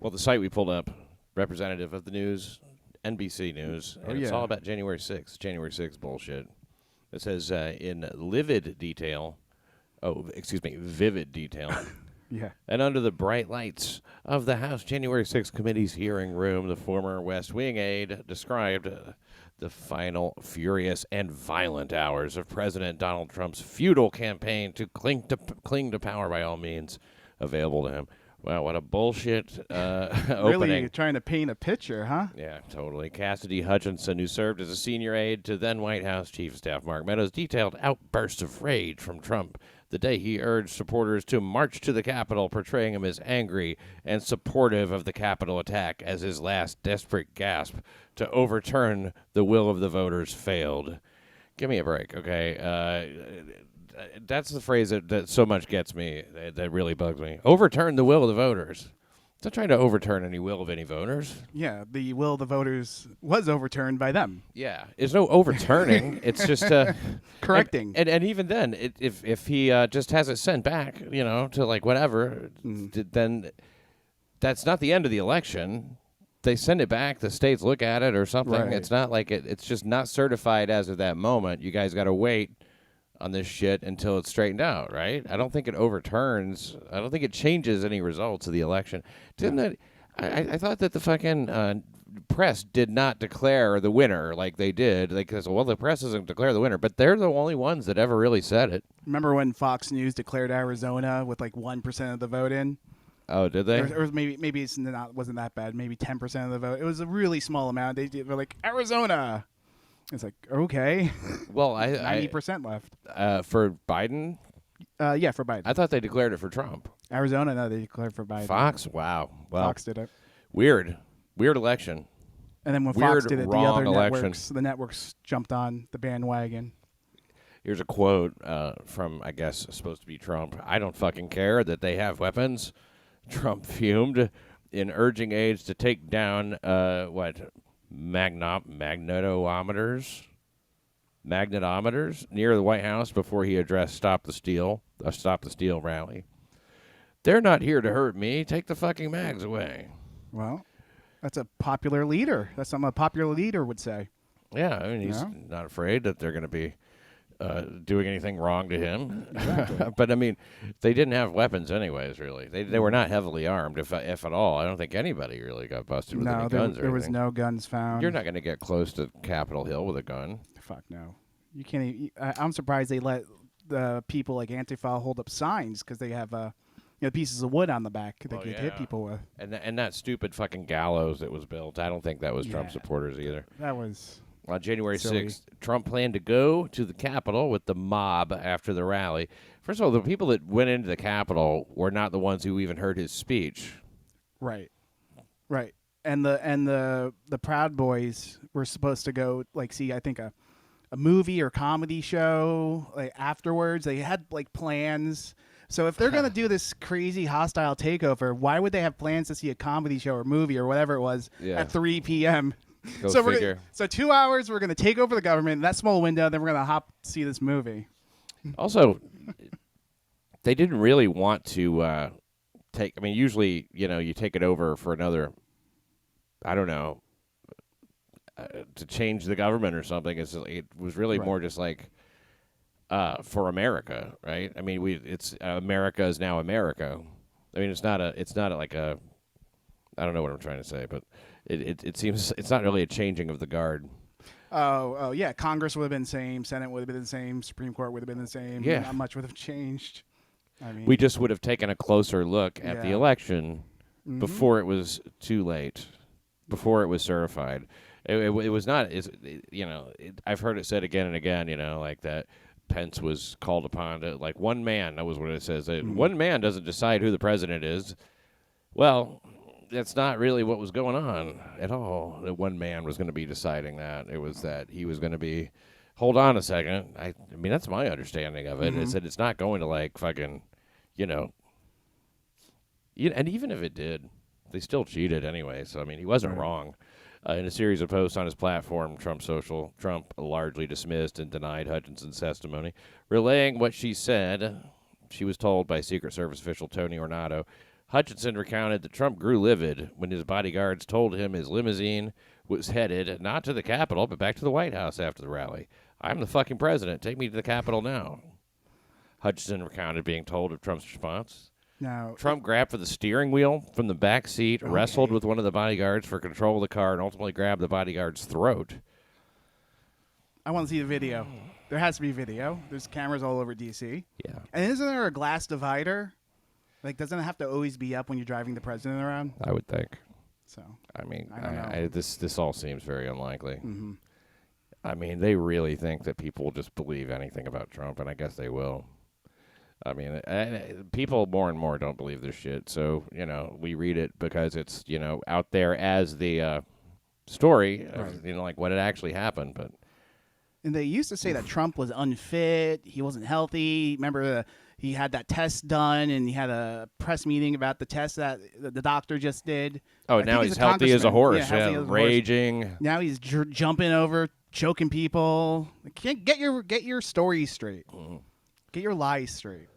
Well, the site we pulled up, representative of the news, NBC News, and it's all about January 6th. January 6th bullshit. It says in vivid detail. Yeah. And under the bright lights of the House January 6th committee's hearing room, the former West Wing aide described the final furious and violent hours of President Donald Trump's futile campaign to cling to power by all means available to him. Wow, what a bullshit opening. Really trying to paint a picture, huh? Yeah, totally. Cassidy Hutchinson, who served as a senior aide to then White House Chief of Staff Mark Meadows, detailed outbursts of rage from Trump the day he urged supporters to march to the Capitol, portraying him as angry and supportive of the Capitol attack as his last desperate gasp to overturn the will of the voters failed. Give me a break, okay? That's the phrase that so much gets me, that really bugs me. Overturn the will of the voters. It's not trying to overturn any will of any voters. Yeah, the will of the voters was overturned by them. Yeah, there's no overturning. It's just correcting. And even then, if he just has it sent back, to like whatever, then that's not the end of the election. They send it back. The states look at it or something. Right. It's not like it's just not certified as of that moment. You guys got to wait on this shit until it's straightened out, right? I don't think it overturns. I don't think it changes any results of the election. Didn't it? I thought that the fucking press did not declare the winner like they did. Like, well, the press doesn't declare the winner, but they're the only ones that ever really said it. Remember when Fox News declared Arizona with like 1% of the vote in? Oh, did they? Or maybe it's wasn't that bad. Maybe 10% of the vote. It was a really small amount. They're like Arizona. It's like, okay. Well, 90% left. For Biden? Yeah, for Biden. I thought they declared it for Trump. Arizona, no, they declared for Biden. Fox? Wow. Well, Fox did it. Weird election. And then when Weird, Fox did it, wrong election. the networks jumped on the bandwagon. Here's a quote from, I guess, supposed to be Trump. I don't fucking care that they have weapons. Trump fumed in urging aides to take down, magnetometers near the White House before he addressed Stop the Steal rally. They're not here to hurt me. Take the fucking mags away. Well, that's a popular leader. That's something a popular leader would say. Yeah, I mean, he's not afraid that they're going to be doing anything wrong to him. Exactly. But, I mean, they didn't have weapons anyways, really. They were not heavily armed, if at all. I don't think anybody really got busted with any guns or there was anything. no guns found. You're not going to get close to Capitol Hill with a gun. Fuck no. You can't even, I'm surprised they let the people like Antifa hold up signs because they have pieces of wood on the back they could hit people with. And that stupid fucking gallows that was built, I don't think that was Trump supporters either. That was... On January silly. 6th, Trump planned to go to the Capitol with the mob after the rally. First of all, the people that went into the Capitol were not the ones who even heard his speech. Right. And the Proud Boys were supposed to go see I think a movie or comedy show afterwards. They had plans. So if they're going to do this crazy hostile takeover, why would they have plans to see a comedy show or movie or whatever it was at 3 p.m.? Go figure. So 2 hours, we're going to take over the government in that small window, then we're going to see this movie. Also, they didn't really want to take... I mean, usually, you take it over for another... I don't know, to change the government or something. It was really more just for America, right? I mean, it's America is now America. I mean, it's not like a... I don't know what I'm trying to say, but it seems it's not really a changing of the guard. Oh, yeah. Congress would have been the same. Senate would have been the same. Supreme Court would have been the same. Yeah. Not much would have changed. I mean, We just would have taken a closer look at the election before it was too late, before it was certified. It was not, I've heard it said again and again, that Pence was called upon to, one man, that was what it says. One man doesn't decide who the president is. Well, that's not really what was going on at all. That one man was going to be deciding that. It was that he was going to be, hold on a second. I mean, that's my understanding of it, is that it's not going to fucking, and even if it did, they still cheated anyway. So, I mean, he wasn't wrong. In a series of posts on his platform, Trump largely dismissed and denied Hutchinson's testimony, relaying what she said. She was told by Secret Service official Tony Ornato Hutchinson recounted that Trump grew livid when his bodyguards told him his limousine was headed not to the Capitol, but back to the White House after the rally. I'm the fucking president. Take me to the Capitol now. Hutchinson recounted being told of Trump's response. Now, Trump grabbed for the steering wheel from the back seat, wrestled with one of the bodyguards for control of the car, and ultimately grabbed the bodyguard's throat. I want to see the video. There has to be video. There's cameras all over D.C. Yeah. And isn't there a glass divider? Like, doesn't it have to always be up when you're driving the president around? I would think. So, I mean, I don't know. this all seems very unlikely. Mm-hmm. I mean, they really think that people will just believe anything about Trump, and I guess they will. I mean, people more and more don't believe this shit. So, we read it because it's, out there as the story of, like what had actually happened. But And they used to say that Trump was unfit. He wasn't healthy. Remember, he had that test done, and he had a press meeting about the test that the doctor just did. Oh, now he's healthy as a horse, raging. Horse. Now he's jumping over, choking people. Get your stories straight. Mm-hmm. Get your lies straight.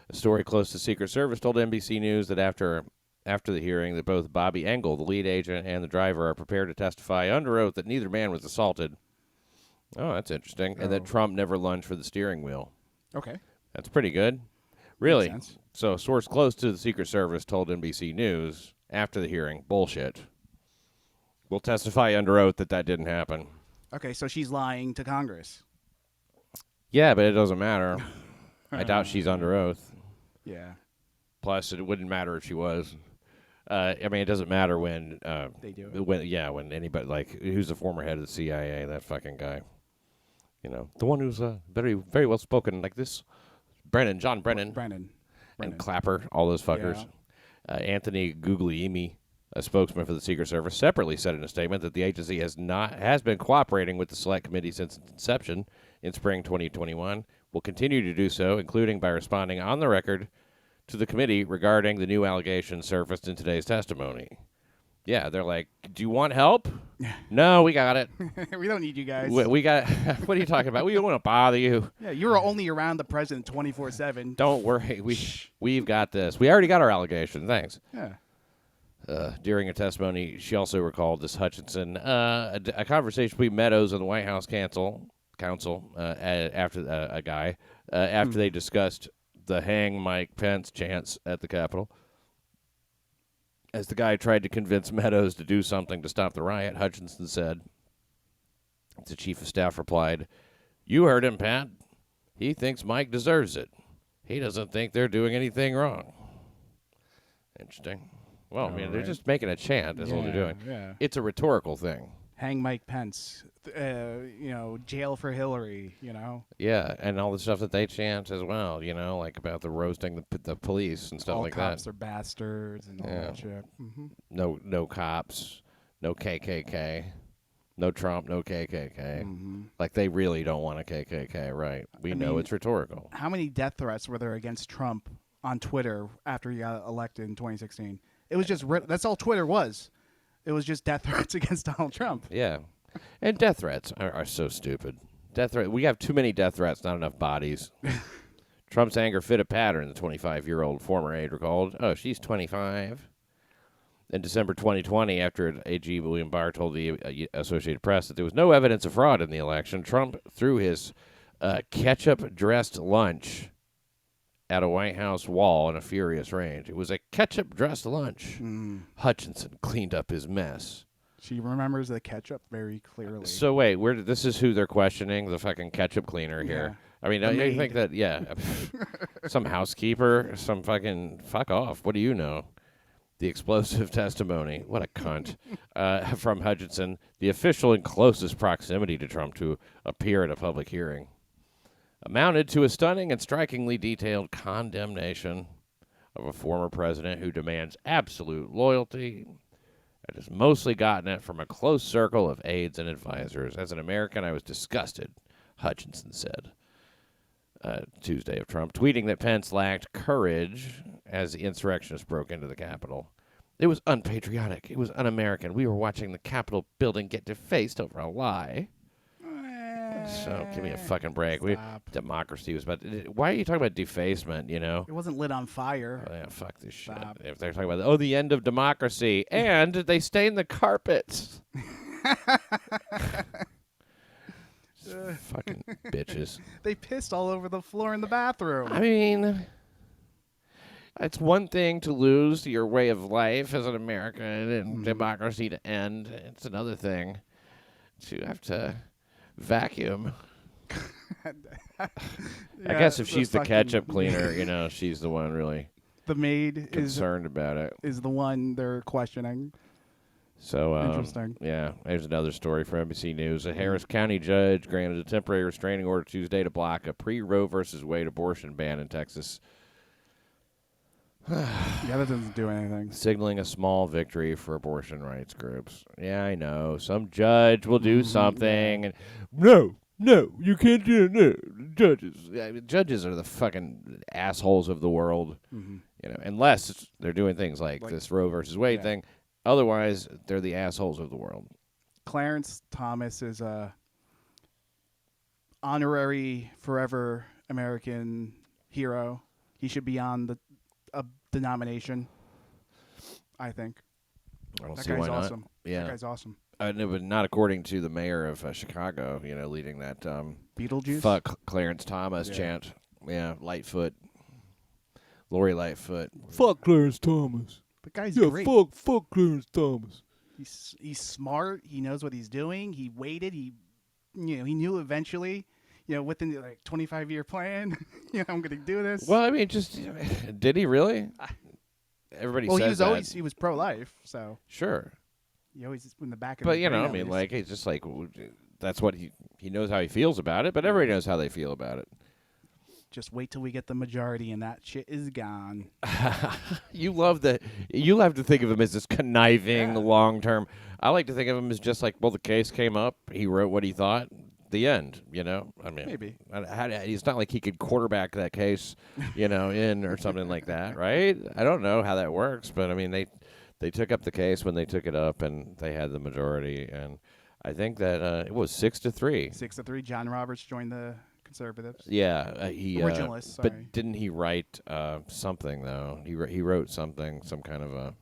A story close to Secret Service told NBC News that after the hearing, that both Bobby Engel, the lead agent, and the driver are prepared to testify under oath that neither man was assaulted. Oh, that's interesting. And that Trump never lunged for the steering wheel. Okay. That's pretty good. Really? Makes sense. So a source close to the Secret Service told NBC News after the hearing, bullshit. We'll testify under oath that didn't happen. Okay, so she's lying to Congress. Yeah, but it doesn't matter. I doubt she's under oath. Yeah. Plus, it wouldn't matter if she was. I mean, it doesn't matter when they do it. When anybody, like, who's the former head of the CIA, that fucking guy. The one who's very, very well spoken, like this, John Brennan. Brennan. And Clapper, all those fuckers. Yeah. Anthony Guglielmi, a spokesman for the Secret Service, separately said in a statement that the agency has been cooperating with the Select Committee since its inception in spring 2021. Will continue to do so, including by responding on the record to the committee regarding the new allegations surfaced in today's testimony. Yeah, they're like, do you want help? No, we got it. We don't need you guys. We got. What are you talking about? We don't want to bother you. Yeah, you're only around the president 24/7. Don't worry. We've got this. We already got our allegation. Thanks. Yeah. During a testimony, she also recalled this Hutchinson, a conversation between Meadows and the White House counsel after they discussed the hang Mike Pence chants at the Capitol. As the guy tried to convince Meadows to do something to stop the riot, Hutchinson said, the chief of staff replied, "You heard him, Pat. He thinks Mike deserves it. He doesn't think they're doing anything wrong." Interesting. Well, they're just making a chant is all they're doing. Yeah. It's a rhetorical thing. Hang Mike Pence, jail for Hillary, Yeah, and all the stuff that they chant as well, like about the roasting the police and stuff all like that. All cops are bastards and all that shit. Mm-hmm. No cops, no KKK, no Trump, no KKK. Mm-hmm. Like they really don't want a KKK, right? I mean, it's rhetorical. How many death threats were there against Trump on Twitter after he got elected in 2016? It was just that's all Twitter was. It was just death threats against Donald Trump. Yeah. And death threats are so stupid. We have too many death threats, not enough bodies. Trump's anger fit a pattern, the 25-year-old former aide recalled. Oh, she's 25. In December 2020, after AG William Barr told the Associated Press that there was no evidence of fraud in the election, Trump threw his ketchup-dressed lunch at a White House wall in a furious rage. It was a ketchup-dressed lunch. Hutchinson cleaned up his mess. She remembers the ketchup very clearly. So wait, this is who they're questioning, the fucking ketchup cleaner here. I mean, don't you think that, some housekeeper, some fucking, fuck off. What do you know? The explosive testimony. What a cunt. From Hutchinson, the official in closest proximity to Trump to appear at a public hearing, amounted to a stunning and strikingly detailed condemnation of a former president who demands absolute loyalty and has mostly gotten it from a close circle of aides and advisors. As an American, I was disgusted, Hutchinson said Tuesday of Trump, tweeting that Pence lacked courage as the insurrectionists broke into the Capitol. It was unpatriotic. It was un-American. We were watching the Capitol building get defaced over a lie. So give me a fucking break. Stop. Democracy was about. Why are you talking about defacement? You know. It wasn't lit on fire. Oh, yeah, fuck this Stop. shit. If they're talking about the end of democracy, and they stain the carpets. Fucking bitches. They pissed all over the floor in the bathroom. I mean, it's one thing to lose your way of life as an American and democracy to end. It's another thing to have to vacuum. I guess if she's the ketchup cleaner, you know, she's the one really the maid concerned about it. Is the one they're questioning. So, interesting. Yeah, there's another story from NBC News. A Harris County judge granted a temporary restraining order Tuesday to block a pre-Roe versus Wade abortion ban in Texas. Yeah, that doesn't do anything. Signaling a small victory for abortion rights groups. Yeah, I know. Some judge will do something. And, no, you can't do it. No. Judges are the fucking assholes of the world. Mm-hmm. You know, unless they're doing things like this Roe versus Wade thing. Otherwise, they're the assholes of the world. Clarence Thomas is a honorary forever American hero. He should be on the nomination, I think. I don't That see guy's why awesome. not. Yeah. That guy's awesome. But not according to the mayor of Chicago, you know, leading that Beetlejuice? fuck Clarence Thomas chant. Yeah, Lightfoot. Lori Lightfoot. Fuck Clarence Thomas. The guy's great. Fuck Clarence Thomas. He's smart. He knows what he's doing. He waited. He knew eventually, within the 25-year plan, I'm going to do this. Well, I mean, did he really? Everybody says that. He was pro-life, so. Sure. He always in the back of But, his brain, I mean, like, it's just like, that's what he knows how he feels about it, but everybody knows how they feel about it. Just wait till we get the majority and that shit is gone. You love to think of him as this conniving long term. I like to think of him as just like, well, the case came up, he wrote what he thought, the end. You know, I mean, maybe it's not like he could quarterback that case, in or something like that, right? I don't know how that works, but I mean, they took up the case when they took it up, and they had the majority, and I think that it was 6-3. 6-3. John Roberts joined the Conservatives. Yeah, he originalists. Sorry. But didn't he write something though? He wrote something, some kind of a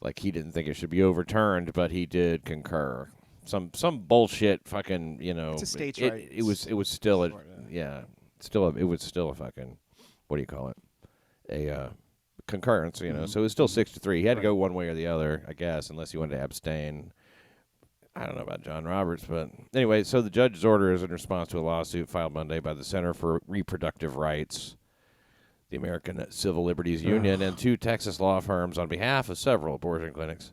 like he didn't think it should be overturned, but he did concur. Some bullshit fucking It's a states' rights. It was still it was still a fucking what do you call it? A concurrence, So it was still 6-3. He had to go one way or the other, I guess, unless he wanted to abstain. I don't know about John Roberts, but anyway, so the judge's order is in response to a lawsuit filed Monday by the Center for Reproductive Rights, the American Civil Liberties Union, and 2 Texas law firms on behalf of several abortion clinics.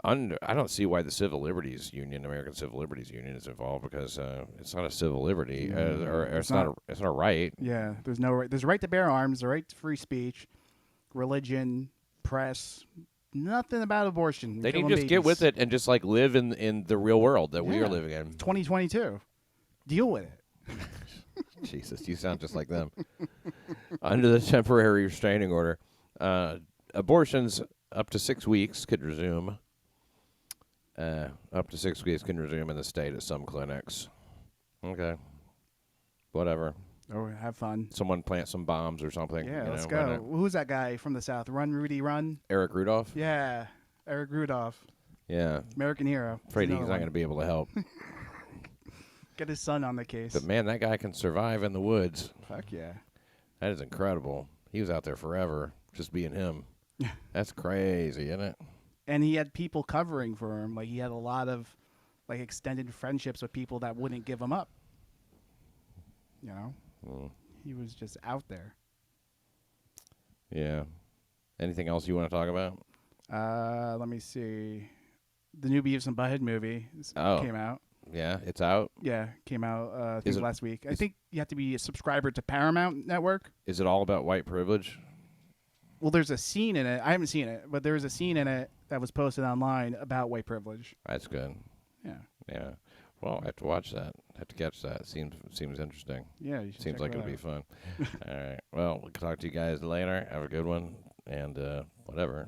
I don't see why the Civil Liberties Union, American Civil Liberties Union, is involved because it's not a civil liberty, or it's not a right. Yeah, there's no right. There's a right to bear arms, the right to free speech, religion, press. Nothing about abortion. They need to just get with it and just like live in the real world that we are living in. 2022. Deal with it. Jesus, you sound just like them. Under the temporary restraining order, abortions up to 6 weeks could resume. Up to 6 weeks can resume in the state at some clinics. Okay. Whatever. Oh, have fun. Someone plant some bombs or something. Yeah, let's go. Who's that guy from the South? Run, Rudy, run. Eric Rudolph? Yeah, Eric Rudolph. Yeah. American hero. Afraid he's not going to be able to help. Get his son on the case. But, man, that guy can survive in the woods. Fuck yeah. That is incredible. He was out there forever, just being him. That's crazy, isn't it? And he had people covering for him. Like, he had a lot of, extended friendships with people that wouldn't give him up. He was just out there. Yeah. Anything else you want to talk about? Let me see. The new Beavis and Butthead movie came out. Yeah, it's out? Yeah, came out I think last week. I think you have to be a subscriber to Paramount Network. Is it all about white privilege? Well, there's a scene in it. I haven't seen it, but there was a scene in it that was posted online about white privilege. That's good. Yeah. Yeah. Well, I have to watch that. I have to catch that. Seems interesting. Yeah, you should. Seems like it'll be fun. All right. Well, we'll talk to you guys later. Have a good one, and whatever.